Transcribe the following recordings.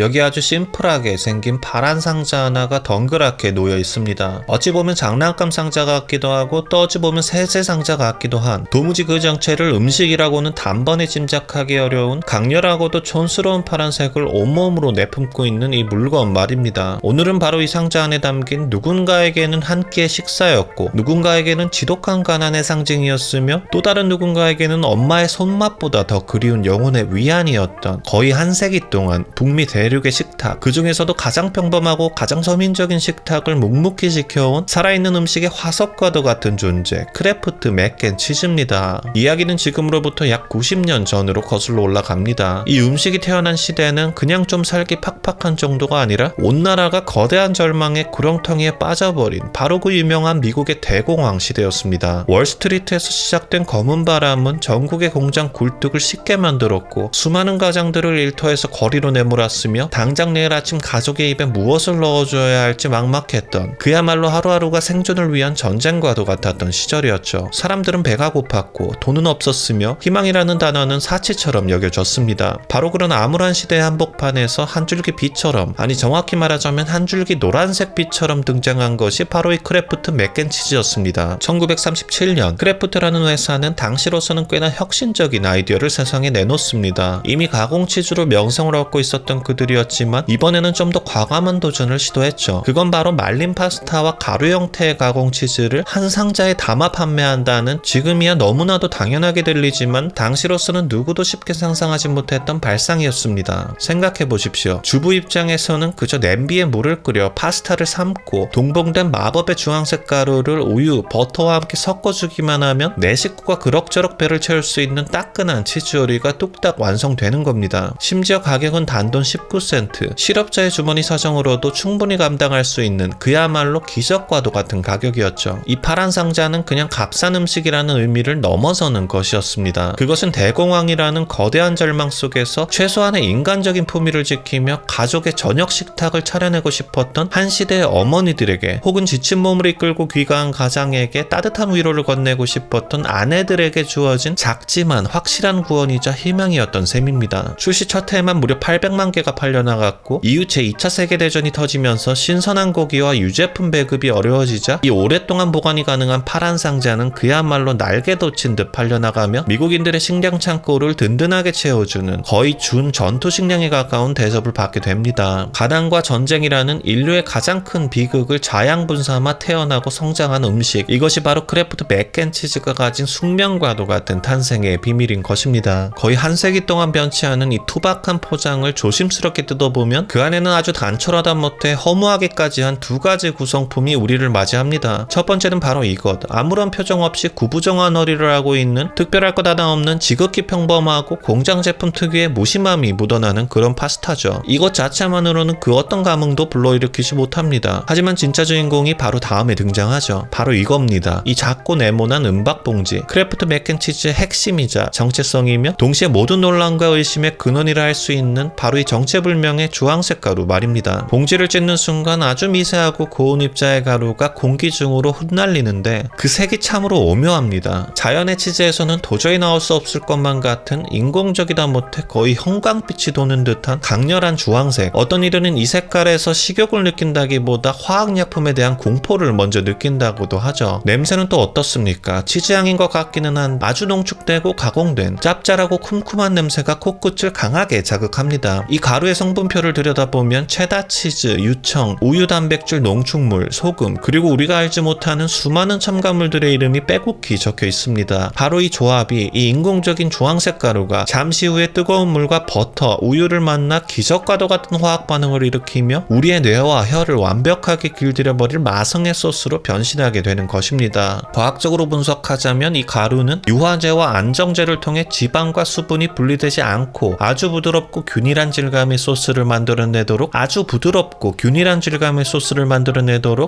여기 아주 심플하게 생긴 파란 상자 하나가 덩그랗게 놓여 있습니다. 어찌 보면 장난감 상자 같기도 하고 또 어찌 보면 세제 상자 같기도 한, 도무지 그 정체를 음식이라고는 단번에 짐작하기 어려운 강렬하고도 촌스러운 파란색을 온몸으로 내뿜고 있는 이 물건 말입니다. 오늘은 바로 이 상자 안에 담긴 누군가에게는 한 끼의 식사였고 누군가에게는 지독한 가난의 상징이었으며 또 다른 누군가에게는 엄마의 손맛보다 더 그리운 영혼의 위안이었던 거의 한 세기 동안 북미 대륙의 식탁, 그 중에서도 가장 평범하고 가장 서민적인 식탁을 묵묵히 지켜온 살아있는 음식의 화석과도 같은 존재, 크래프트 맥앤치즈입니다. 이야기는 지금으로부터 약 90년 전으로 거슬러 올라갑니다. 이 음식이 태어난 시대는 그냥 좀 살기 팍팍한 정도가 아니라 온 나라가 거대한 절망의 구렁텅이에 빠져버린 바로 그 유명한 미국의 대공황 시대였습니다. 월스트리트에서 시작된 검은 바람은 전국의 공장 굴뚝을 쉽게 만들었고 수많은 가장들을 일터에서 거리로 내몰았으며 당장 내일 아침 가족의 입에 무엇을 넣어줘야 할지 막막했던, 그야말로 하루하루가 생존을 위한 전쟁과도 같았던 시절이었죠. 사람들은 배가 고팠고 돈은 없었으며 희망이라는 단어는 사치처럼 여겨졌습니다. 바로 그런 암울한 시대의 한복판에서 한 줄기 빛처럼, 아니 정확히 말하자면 한 줄기 노란색 빛처럼 등장한 것이 바로 이 크래프트 맥앤치즈였습니다. 1937년 크래프트라는 회사는 당시로서는 꽤나 혁신적인 아이디어를 세상에 내놓습니다. 이미 가공치즈로 명성을 얻고 있었던 그들이었지만 이번에는 좀 더 과감한 도전을 시도했죠. 그건 바로 말린 파스타와 가루 형태의 가공치즈를 한 상자에 담아 판매한다는, 지금이야 너무나도 당연하게 들리지만 당시로서는 누구도 쉽게 상상하지 못했던 발상이었습니다. 생각해보십시오. 주부 입장에서는 그저 냄비에 물을 끓여 파스타를 삶고 동봉된 마법의 주황색 가루를 우유, 버터와 함께 섞어주기만 하면 내 식구가 그럭저럭 배를 채울 수 있는 따끈한 치즈 요리가 뚝딱 완성되는 겁니다. 심지어 가격은 단돈 19센트, 실업자의 주머니 사정으로도 충분히 감당할 수 있는 그야말로 기적과도 같은 가격이었죠. 이 파란 상자는 그냥 값싼 음식이라는 의미를 넘어서는 것이었습니다. 그것은 대공황이라는 거대한 절망 속에서 최소한의 인간적인 품위를 지키며 가족의 저녁 식탁을 차려내고 싶었던 한 시대의 어머니들에게, 혹은 지친 몸을 이끌고 귀가한 가장에게 따뜻한 위로를 건네고 싶었던 아내들에게 주어진 작지만 확실한 구원이자 희망이었던 셈입니다. 출시 첫 해에만 무려 800만 개가 팔려나갔고 이후 제2차 세계대전이 터지면서 신선한 고기와 유제품 배급이 어려워지자 이 오랫동안 보관이 가능한 파란 상자는 그야말로 날개 돋친 듯 팔려나가며 미국인들의 식량 창고를 든든하게 채워주는 거의 준 전투 식량에 가까운 대접을 받게 됩니다. 가난과 전쟁이라는 인류의 가장 큰 비극을 자양분삼아 태어나고 성장한 음식, 이것이 바로 크래프트 맥앤치즈가 가진 숙명과도 같은 탄생의 비밀인 것입니다. 거의 한 세기 동안 변치 않은 이 투박한 포장을 조심스럽게 뜯어보면 그 안에는 아주 단촐하다 못해 허무하게까지 한 두 가지 구성품이 우리를 맞이합니다. 첫 번째는 바로 이것, 아무런 표정 없이 구부정한 허리를 하고 있는, 특별할 것 하나 없는 지극히 평범하고 공장 제품 특유의 무심함이 묻어나는 그런 파스타죠. 이것 자체만으로는 그 어떤 감흥도 불러일으키지 못합니다. 하지만 진짜 주인공이 바로 다음에 등장하죠. 바로 이겁니다. 이 작고 네모난 은박봉지, 크래프트 맥앤치즈의 핵심이자 정체성이며 동시에 모든 논란과 의심의 근원이라 할 수 있는 바로 이 정체불명의 주황색 가루 말입니다. 봉지를 찢는 순간 아주 미세하고 고운 입자의 가루가 공기 중으로 흩날리는데 그 색이 참으로 오묘합니다. 자연의 치즈에서는 도저히 나올 수 없을 것만 같은 인공적이다 못해 거의 형광빛이 도는 듯한 강렬한 주황색. 어떤 이들은 이 색깔에서 식욕을 느낀다기보다 화학약품에 대한 공포를 먼저 느낀다고도 하죠. 냄새는 또 어떻습니까? 치즈향인 것 같기는 한 아주 농축되고 가공된 짭짤하고 쿰쿰한 냄새가 코끝을 강하게 자극합니다. 이 가루의 성분표를 들여다보면 체다 치즈, 유청, 우유 단백질, 농축물, 소금, 그리고 우리가 알지 못하는 수많은 첨가물들의 이름이 빼곡히 적혀 있습니다. 바로 이 조합이, 이 인공적인 주황색 가루가 잠시 후에 뜨거운 물과 버터, 우유를 만나 기적과도 같은 화학 반응을 일으키며 우리의 뇌와 혀를 완벽하게 길들여버릴 마성의 소스로 변신하게 되는 것입니다. 과학적으로 분석하자면 이 가루는 유화제와 안정제를 통해 지방과 수분이 분리되지 않고 아주 부드럽고 균일한 질감의 소스를 만들어내도록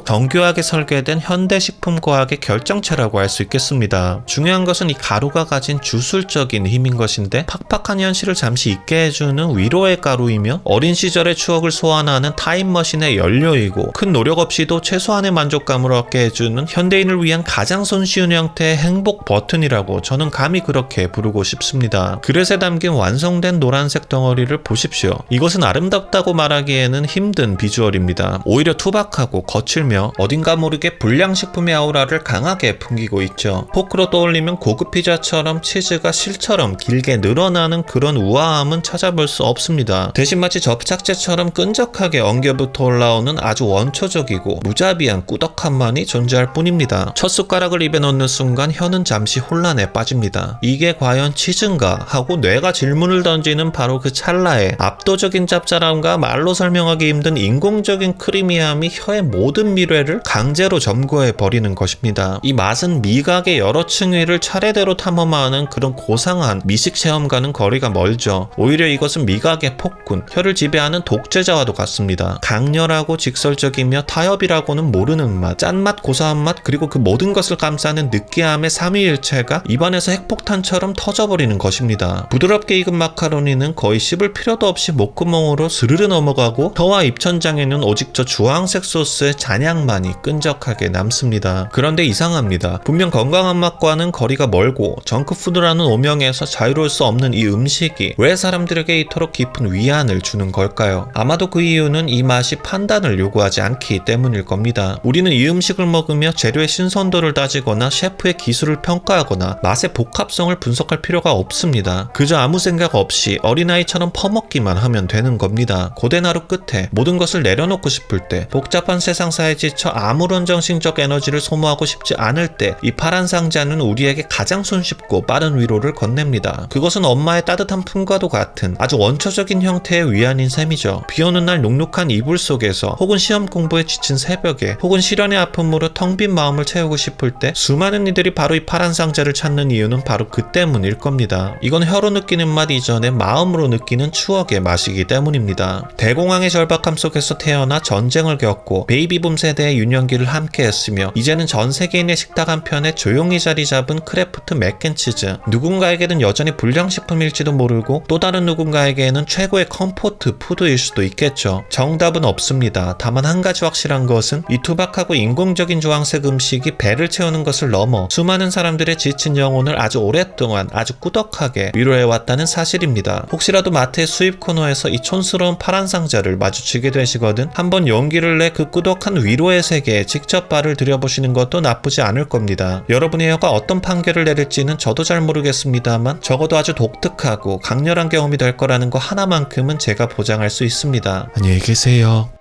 정교하게 설계된 현대식품과학의 결정체라고 할 수 있겠습니다. 중요한 것은 이 가루가 가진 주술적인 힘인 것인데, 팍팍한 현실을 잠시 잊게 해주는 위로의 가루이며 어린 시절의 추억을 소환하는 타임머신의 연료이고, 큰 노력 없이도 최소한의 만족감을 얻게 해주는 현대인을 위한 가장 손쉬운 형태의 행복 버튼이라고 저는 감히 그렇게 부르고 싶습니다. 그릇에 담긴 완성된 노란색 덩어리를 보십시오. 이것 이것은 아름답다고 말하기에는 힘든 비주얼입니다. 오히려 투박하고 거칠며 어딘가 모르게 불량식품의 아우라를 강하게 풍기고 있죠. 포크로 떠올리면 고급 피자처럼 치즈가 실처럼 길게 늘어나는 그런 우아함은 찾아볼 수 없습니다. 대신 마치 접착제처럼 끈적하게 엉겨붙어 올라오는 아주 원초적이고 무자비한 꾸덕함만이 존재할 뿐입니다. 첫 숟가락을 입에 넣는 순간 혀는 잠시 혼란에 빠집니다. 이게 과연 치즈인가 하고 뇌가 질문을 던지는 바로 그 찰나에 압도적인 짭짤함과 말로 설명하기 힘든 인공적인 크리미함이 혀의 모든 미뢰를 강제로 점거해 버리는 것입니다. 이 맛은 미각의 여러 층위를 차례대로 탐험하는 그런 고상한 미식 체험과는 거리가 멀죠. 오히려 이것은 미각의 폭군, 혀를 지배하는 독재자와도 같습니다. 강렬하고 직설적이며 타협이라고는 모르는 맛, 짠맛, 고소한 맛, 그리고 그 모든 것을 감싸는 느끼함의 삼위일체가 입안에서 핵폭탄처럼 터져버리는 것입니다. 부드럽게 익은 마카로니는 거의 씹을 필요도 없이 목구멍으로 스르르 넘어가고 혀와 입천장에는 오직 저 주황색 소스의 잔향만이 끈적하게 남습니다. 그런데 이상합니다. 분명 건강한 맛과는 거리가 멀고 정크푸드라는 오명에서 자유로울 수 없는 이 음식이 왜 사람들에게 이토록 깊은 위안을 주는 걸까요? 아마도 그 이유는 이 맛이 판단을 요구하지 않기 때문일 겁니다. 우리는 이 음식을 먹으며 재료의 신선도를 따지거나 셰프의 기술을 평가하거나 맛의 복합성을 분석할 필요가 없습니다. 그저 아무 생각 없이 어린아이처럼 퍼먹기만 하면 되는 겁니다. 고된 하루 끝에 모든 것을 내려놓고 싶을 때, 복잡한 세상사에 지쳐 아무런 정신적 에너지를 소모하고 싶지 않을 때, 이 파란 상자는 우리에게 가장 손쉽고 빠른 위로를 건넵니다. 그것은 엄마의 따뜻한 품과도 같은 아주 원초적인 형태의 위안인 셈이죠. 비오는 날 눅눅한 이불 속에서, 혹은 시험 공부에 지친 새벽에, 혹은 시련의 아픔으로 텅 빈 마음을 채우고 싶을 때 수많은 이들이 바로 이 파란 상자를 찾는 이유는 바로 그 때문일 겁니다. 이건 혀로 느끼는 맛 이전에 마음으로 느끼는 추억의 맛이기 때문입니다. 대공황의 절박함 속에서 태어나 전쟁을 겪고 베이비붐 세대의 유년기를 함께했으며 이제는 전 세계인의 식탁 한편에 조용히 자리 잡은 크래프트 맥앤치즈, 누군가에게는 여전히 불량식품일지도 모르고 또 다른 누군가에게는 최고의 컴포트 푸드일 수도 있겠죠. 정답은 없습니다. 다만 한 가지 확실한 것은 이 투박하고 인공적인 주황색 음식이 배를 채우는 것을 넘어 수많은 사람들의 지친 영혼을 아주 오랫동안 아주 꾸덕하게 위로해왔다는 사실입니다. 혹시라도 마트의 수입 코너에서 이 촌스러운 파란 상자를 마주치게 되시거든 한번 용기를 내 그 꾸덕한 위로의 세계에 직접 발을 들여보시는 것도 나쁘지 않을 겁니다. 여러분의 혀가 어떤 판결을 내릴지는 저도 잘 모르겠습니다만 적어도 아주 독특하고 강렬한 경험이 될 거라는 거 하나만큼은 제가 보장할 수 있습니다. 안녕히 계세요.